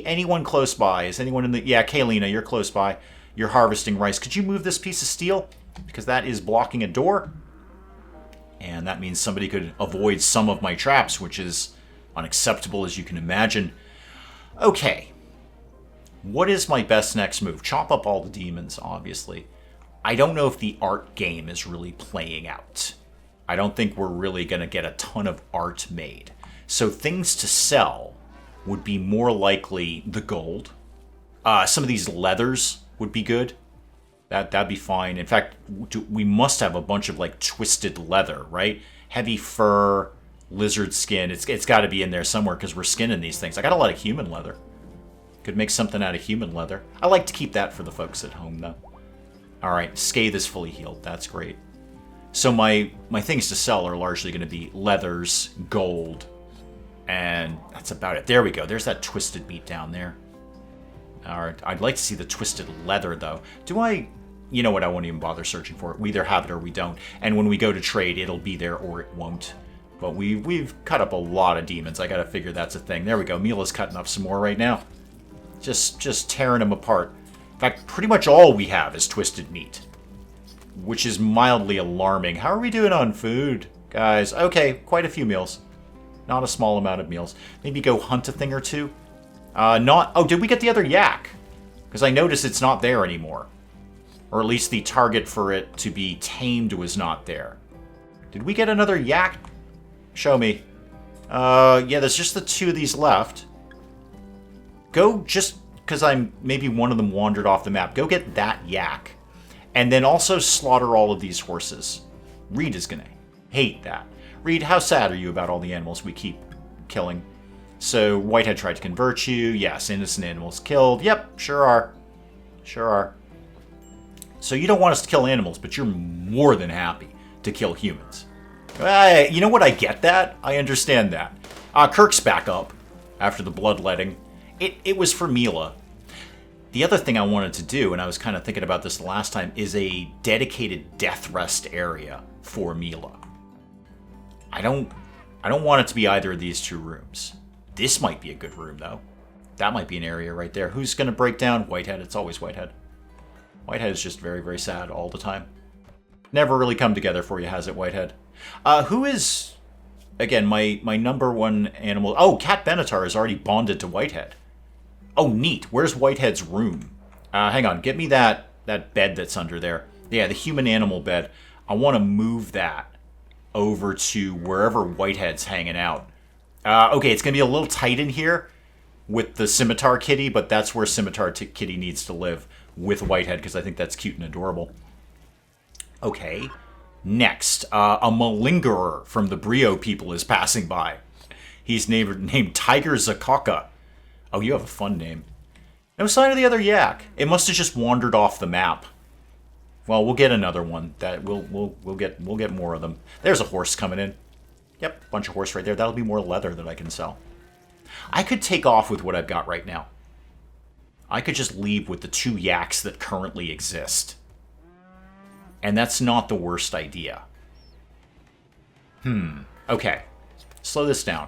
anyone close by? Is anyone in the... Yeah, Kaylina, you're close by. You're harvesting rice. Could you move this piece of steel? Because that is blocking a door. And that means somebody could avoid some of my traps, which is unacceptable as you can imagine. Okay. What is my best next move? Chop up all the demons, obviously. I don't know if the art game is really playing out. I don't think we're really going to get a ton of art made. So things to sell would be more likely the gold. Some of these leathers would be good. That'd be fine. In fact, we must have a bunch of like twisted leather, right? Heavy fur, lizard skin. It's got to be in there somewhere because we're skinning these things. I got a lot of human leather. Could make something out of human leather. I like to keep that for the folks at home, though. All right, Scathe is fully healed. That's great. So my things to sell are largely going to be leathers, gold, and that's about it. There we go. There's that twisted meat down there. All right, I'd like to see the twisted leather, though. Do I... You know what? I won't even bother searching for it. We either have it or we don't. And when we go to trade, it'll be there or it won't. But we've cut up a lot of demons. I got to figure that's a thing. There we go. Mila's cutting up some more right now. Just tearing them apart. In fact, pretty much all we have is twisted meat, which is mildly alarming. How are we doing on food, guys? Okay, quite a few meals. Not a small amount of meals. Maybe go hunt a thing or two. Oh, did we get the other yak? Because I noticed it's not there anymore. Or at least the target for it to be tamed was not there. Did we get another yak? Show me. Yeah, there's just the 2 of these left. Go, just because maybe one of them wandered off the map, go get that yak. And then also slaughter all of these horses. Reed is going to hate that. Reed, how sad are you about all the animals we keep killing? So, Whitehead tried to convert you. Yes, innocent animals killed. Yep, sure are. Sure are. So you don't want us to kill animals, but you're more than happy to kill humans. You know what? I get that. I understand that. Kirk's back up after the bloodletting. It was for Mila. The other thing I wanted to do, and I was kind of thinking about this the last time, is a dedicated death rest area for Mila. I don't want it to be either of these 2 rooms. This might be a good room, though. That might be an area right there. Who's going to break down? Whitehead. It's always Whitehead. Whitehead is just very, very sad all the time. Never really come together for you, has it, Whitehead? Who is, again, my number one animal? Oh, Cat Benatar is already bonded to Whitehead. Oh, neat. Where's Whitehead's room? Hang on. Get me that bed that's under there. Yeah, the human-animal bed. I want to move that over to wherever Whitehead's hanging out. Okay, it's going to be a little tight in here with the Scimitar Kitty, but that's where Scimitar Kitty needs to live with Whitehead, because I think that's cute and adorable. Okay, next, a malingerer from the Brio people is passing by. He's named Tiger Zakaka. Oh, you have a fun name. No sign of the other yak. It must have just wandered off the map. Well, we'll get another one. That we'll get more of them. There's a horse coming in. Yep, bunch of horse right there. That'll be more leather that I can sell. I could take off with what I've got right now. I could just leave with the 2 yaks that currently exist. And that's not the worst idea. Okay. Slow this down.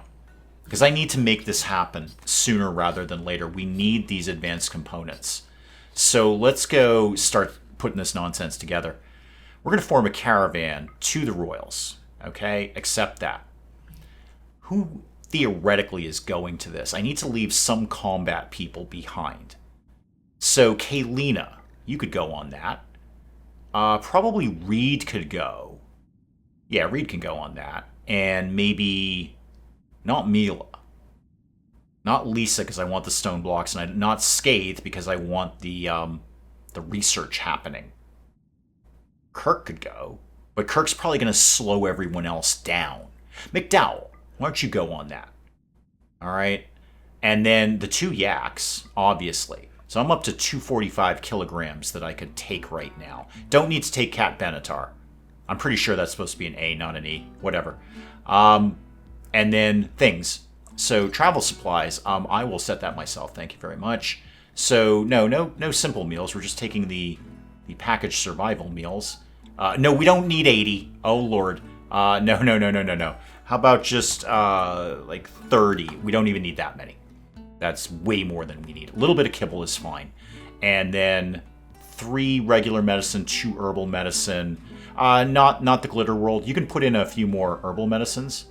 Because I need to make this happen sooner rather than later. We need these advanced components. So let's go start putting this nonsense together. We're going to form a caravan to the Royals. Okay? Accept that. Who theoretically is going to this? I need to leave some combat people behind. So Kaylina, you could go on that. Probably Reed could go. Yeah, Reed can go on that. And maybe not Mila. Not Lisa, because I want the stone blocks, and not Scathe, because I want the research happening. Kirk could go, but Kirk's probably going to slow everyone else down. McDowell, why don't you go on that? All right? And then the 2 yaks, obviously. So I'm up to 245 kilograms that I could take right now. Don't need to take Cat Benatar. I'm pretty sure that's supposed to be an A, not an E. Whatever. And then things. So travel supplies, I will set that myself. Thank you very much. So no simple meals. We're just taking the packaged survival meals. No, we don't need 80. Oh, Lord. No. How about just like 30? We don't even need that many. That's way more than we need. A little bit of kibble is fine. And then 3 regular medicine, 2 herbal medicine. Not the glitter world. You can put in a few more herbal medicines.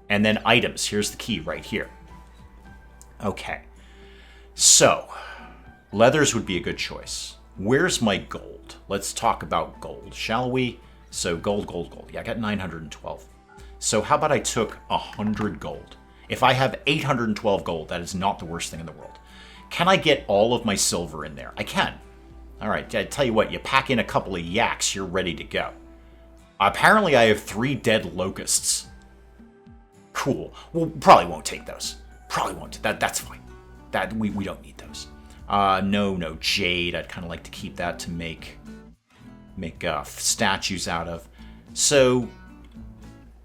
And then items. Here's the key right here. Okay. So, leathers would be a good choice. Where's my gold? Let's talk about gold, shall we? So gold. Yeah, I got 912. So how about I took 100 gold? If I have 812 gold, that is not the worst thing in the world. Can I get all of my silver in there? I can. All right, I tell you what, you pack in a couple of yaks, you're ready to go. Apparently I have 3 dead locusts. Cool. Well, probably won't take those. Probably won't. That's fine. That we don't need those. No jade. I'd kind of like to keep that to make statues out of. So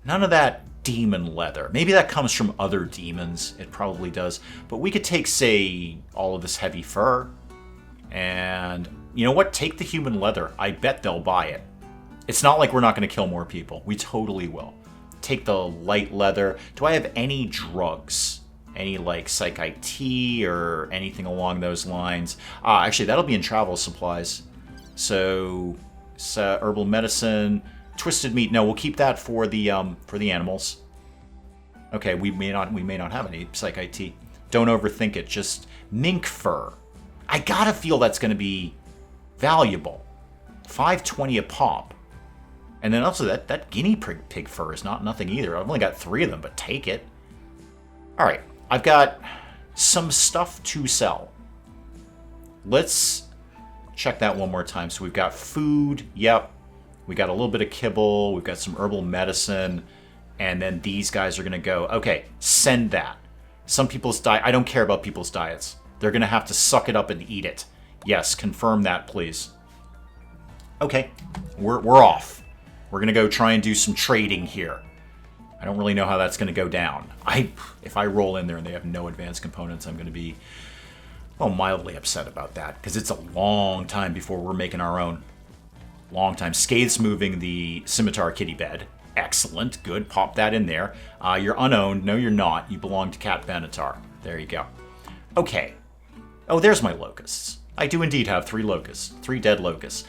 none of that demon leather. Maybe that comes from other demons. It probably does. But we could take, say, all of this heavy fur. And you know what? Take the human leather. I bet they'll buy it. It's not like we're not going to kill more people. We totally will. Take the light leather. Do I have any drugs? Any like psych-IT or anything along those lines? Actually, that'll be in travel supplies. So herbal medicine, twisted meat. No, we'll keep that for the animals. Okay, we may not have any psych-IT. Don't overthink it. Just mink fur. I gotta feel that's gonna be valuable. 520 a pop. And then also that guinea pig fur is nothing either. I've only got 3 of them, but take it. All right, I've got some stuff to sell. Let's check that one more time. So we've got food. Yep. We got a little bit of kibble. We've got some herbal medicine. And then these guys are going to go, okay, send that. Some people's diet, I don't care about people's diets. They're going to have to suck it up and eat it. Yes, confirm that, please. Okay, we're off. We're going to go try and do some trading here. I don't really know how that's going to go down. If I roll in there and they have no advanced components, I'm going to be, well, mildly upset about that. Because it's a long time before we're making our own. Long time. Scathe's moving the Scimitar Kitty bed. Excellent. Good. Pop that in there. You're unowned. No, you're not. You belong to Cat Benatar. There you go. Okay. Oh, there's my locusts. I do indeed have 3 locusts. 3 dead locusts.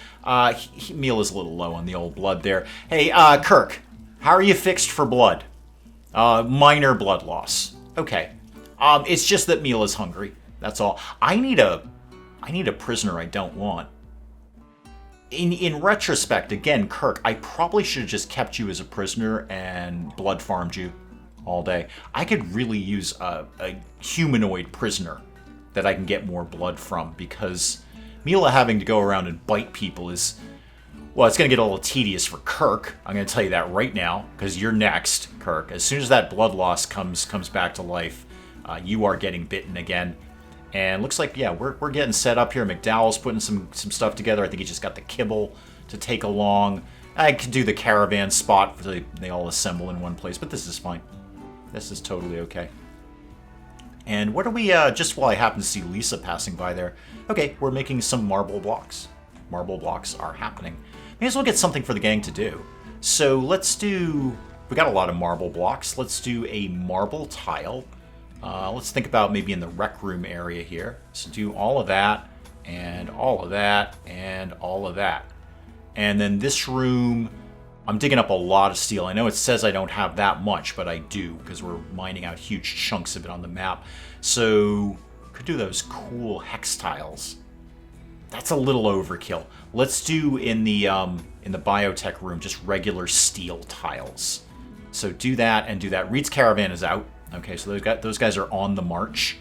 Meal is a little low on the old blood there. Hey, Kirk, how are you fixed for blood? Minor blood loss. Okay. It's just that Meal is hungry. That's all. I need a prisoner I don't want. In retrospect, again, Kirk, I probably should have just kept you as a prisoner and blood farmed you all day. I could really use a humanoid prisoner that I can get more blood from, because Mila having to go around and bite people is, well, it's going to get a little tedious for Kirk. I'm going to tell you that right now, because you're next, Kirk. As soon as that blood loss comes back to life, you are getting bitten again. And looks like, yeah, we're getting set up here. McDowell's putting some stuff together. I think he just got the kibble to take along. I could do the caravan spot so they all assemble in one place, but this is fine. This is totally okay. And what are we, just while I happen to see Lisa passing by there, okay, we're making some marble blocks. Marble blocks are happening. May as well get something for the gang to do. So let's do, we got a lot of marble blocks. Let's do a marble tile. Let's think about maybe in the rec room area here. So do all of that, and all of that, and all of that. And then this room, I'm digging up a lot of steel. I know it says I don't have that much, but I do, because we're mining out huge chunks of it on the map. So, could do those cool hex tiles. That's a little overkill. Let's do in the biotech room just regular steel tiles. So do that and do that. Reed's caravan is out. Okay, so those guys are on the march.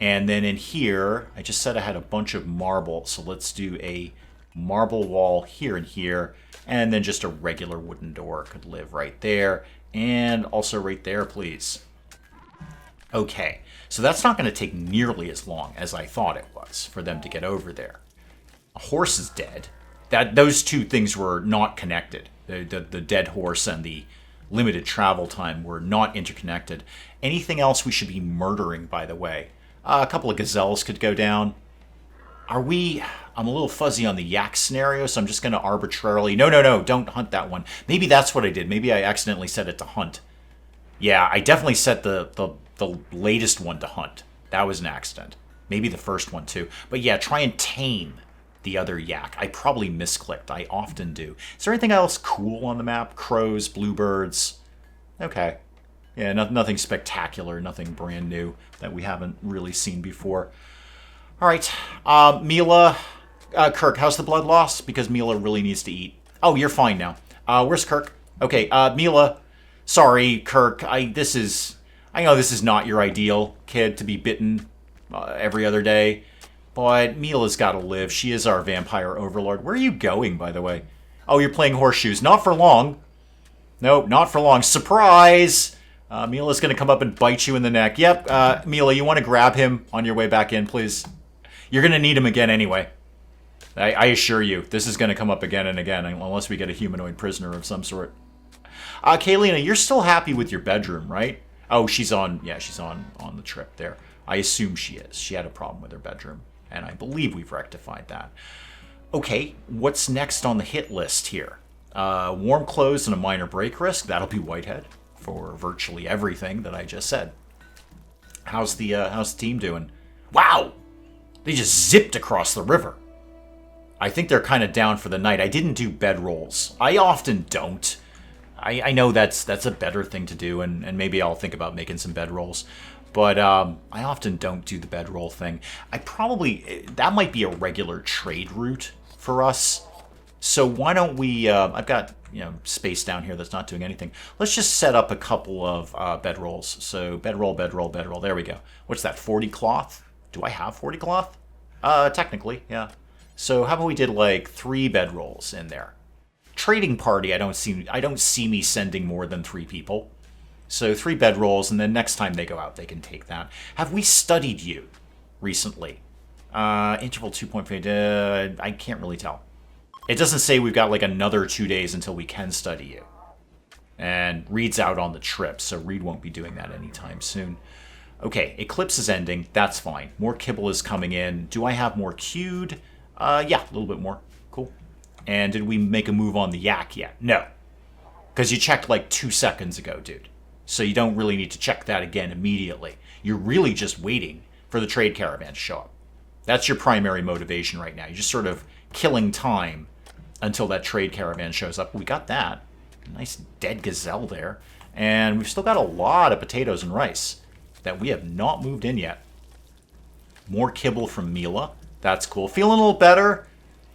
And then in here, I just said I had a bunch of marble, so let's do a marble wall here and here, and then just a regular wooden door could live right there, and also right there, please. Okay, so that's not going to take nearly as long as I thought it was for them to get over there. A horse is dead. Those two things were not connected. The dead horse and the limited travel time were not interconnected. Anything else we should be murdering, by the way? A couple of gazelles could go down. I'm a little fuzzy on the yak scenario, so I'm just going to arbitrarily... No, don't hunt that one. Maybe that's what I did. Maybe I accidentally set it to hunt. Yeah, I definitely set the latest one to hunt. That was an accident. Maybe the first one, too. But yeah, try and tame the other yak. I probably misclicked. I often do. Is there anything else cool on the map? Crows, bluebirds. Okay. Yeah, nothing spectacular, nothing brand new that we haven't really seen before. All right. Mila, Kirk, how's the blood loss? Because Mila really needs to eat. Oh, you're fine now. Where's Kirk? Okay, Mila. Sorry, Kirk. I know this is not your ideal kid to be bitten every other day. But Mila's got to live. She is our vampire overlord. Where are you going, by the way? Oh, you're playing horseshoes. Not for long. Nope, not for long. Surprise! Mila's going to come up and bite you in the neck. Yep, Mila, you want to grab him on your way back in, please? You're going to need him again anyway. I assure you, this is going to come up again and again, unless we get a humanoid prisoner of some sort. Kaylina, you're still happy with your bedroom, right? Oh, she's on the trip there. I assume she is. She had a problem with her bedroom, and I believe we've rectified that. Okay, what's next on the hit list here? Warm clothes and a minor break risk. That'll be Whitehead for virtually everything that I just said. How's the team doing? Wow! They just zipped across the river. I think they're kind of down for the night. I didn't do bedrolls. I often don't. I know that's a better thing to do, and maybe I'll think about making some bedrolls. But I often don't do the bedroll thing. That might be a regular trade route for us. So why don't we, I've got, space down here that's not doing anything. Let's just set up a couple of bedrolls. So bedroll, there we go. What's that, 40 cloth? Do I have 40 cloth? Technically, yeah. So how about we did like 3 bedrolls in there? Trading party, I don't see me sending more than 3 people. So 3 bedrolls, and then next time they go out, they can take that. Have we studied you recently? Interval 2.5, I can't really tell. It doesn't say we've got like another 2 days until we can study you. And Reed's out on the trip, so Reed won't be doing that anytime soon. Okay, Eclipse is ending. That's fine. More kibble is coming in. Do I have more queued? Yeah, a little bit more. Cool. And did we make a move on the yak yet? No. Because you checked like 2 seconds ago, dude. So you don't really need to check that again immediately. You're really just waiting for the trade caravan to show up. That's your primary motivation right now. You're just sort of killing time until that trade caravan shows up. We got that. Nice dead gazelle there. And we've still got a lot of potatoes and rice that we have not moved in yet. More kibble from Mila. That's cool. Feeling a little better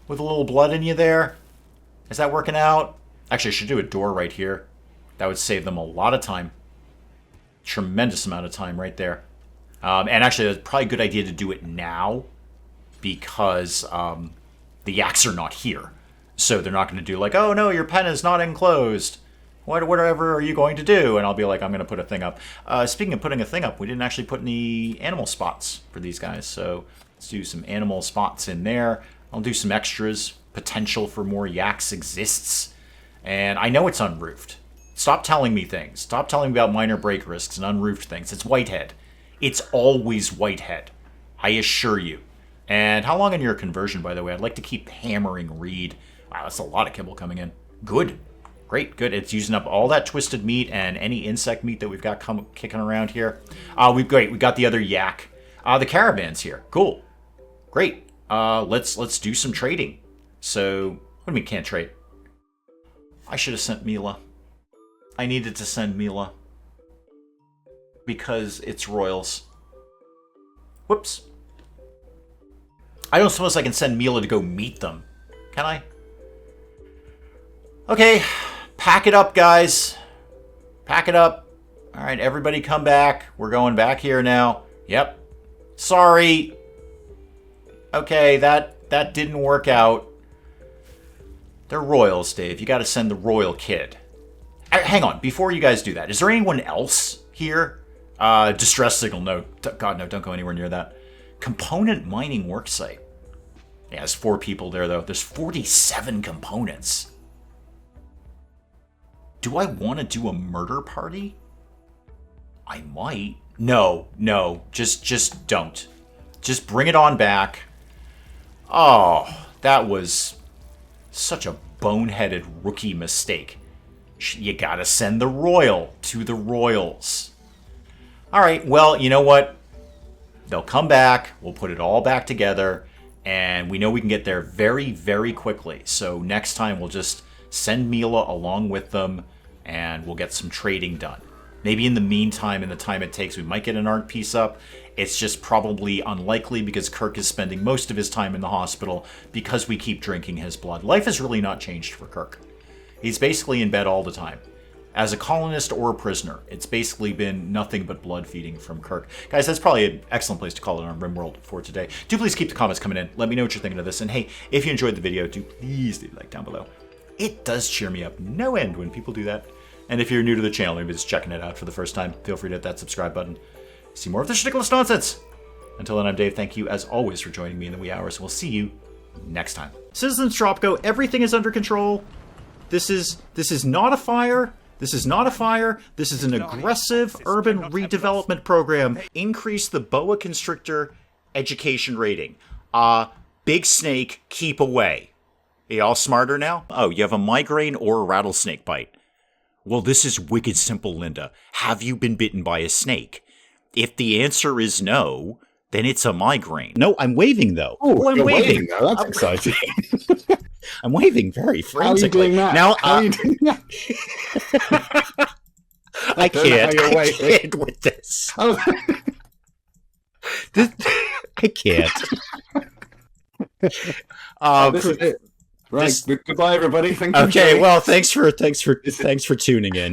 with a little blood in you there? Is that working out? Actually, I should do a door right here. That would save them a lot of time. Tremendous amount of time right there. And actually, it's probably a good idea to do it now because the yaks are not here. So they're not going to do like, oh no, your pen is not enclosed. Whatever are you going to do? And I'll be like, I'm going to put a thing up. Speaking of putting a thing up, we didn't actually put any animal spots for these guys. So let's do some animal spots in there. I'll do some extras. Potential for more yaks exists. And I know it's unroofed. Stop telling me things. Stop telling me about minor break risks and unroofed things. It's Whitehead. It's always Whitehead. I assure you. And how long in your conversion, by the way? I'd like to keep hammering Reed. Wow, that's a lot of kibble coming in. Good. Great, good. It's using up all that twisted meat and any insect meat that we've got kicking around here. We got the other yak. The caravan's here. Cool. Great. Let's do some trading. So, what do you mean can't trade? I should have sent Mila. I needed to send Mila. Because it's royals. Whoops. I don't suppose I can send Mila to go meet them. Can I? Okay. Pack it up, guys. Pack it up. All right, everybody come back. We're going back here now. Yep. Sorry. Okay, that didn't work out. They're royals, Dave. You got to send the royal kid. Hang on. Before you guys do that, is there anyone else here? Distress signal. No. God, no. Don't go anywhere near that. Component mining worksite. Yeah, there's 4 people there, though. There's 47 components. Do I want to do a murder party? I might. No. Just don't. Just bring it on back. Oh, that was such a boneheaded rookie mistake. You gotta send the royal to the royals. Alright, well, you know what? They'll come back. We'll put it all back together. And we know we can get there very, very quickly. So next time we'll just send Mila along with them, and we'll get some trading done. Maybe in the meantime, in the time it takes, we might get an art piece up. It's just probably unlikely because Kirk is spending most of his time in the hospital because we keep drinking his blood. Life has really not changed for Kirk. He's basically in bed all the time. As a colonist or a prisoner, it's basically been nothing but blood feeding from Kirk. Guys, that's probably an excellent place to call it on RimWorld for today. Do please keep the comments coming in. Let me know what you're thinking of this. And hey, if you enjoyed the video, do please leave a like down below. It does cheer me up no end when people do that. And if you're new to the channel, maybe just checking it out for the first time, feel free to hit that subscribe button. See more of this ridiculous nonsense. Until then, I'm Dave. Thank you, as always, for joining me in the wee hours. We'll see you next time. Citizens Tropico, everything is under control. This is not a fire. This is not a fire. This is an aggressive urban redevelopment program. Increase the boa constrictor education rating. Big snake, keep away. Are you all smarter now? Oh, you have a migraine or a rattlesnake bite. Well, this is wicked simple, Linda. Have you been bitten by a snake? If the answer is no, then it's a migraine. No, I'm waving, though. Oh, I'm waving. Now. That's exciting. I'm waving very frantically. How are you doing that? Now, How are you doing that? I can't with this. I can't. This is it. Right. Goodbye, everybody. Thank you. Okay. Well, thanks for tuning in.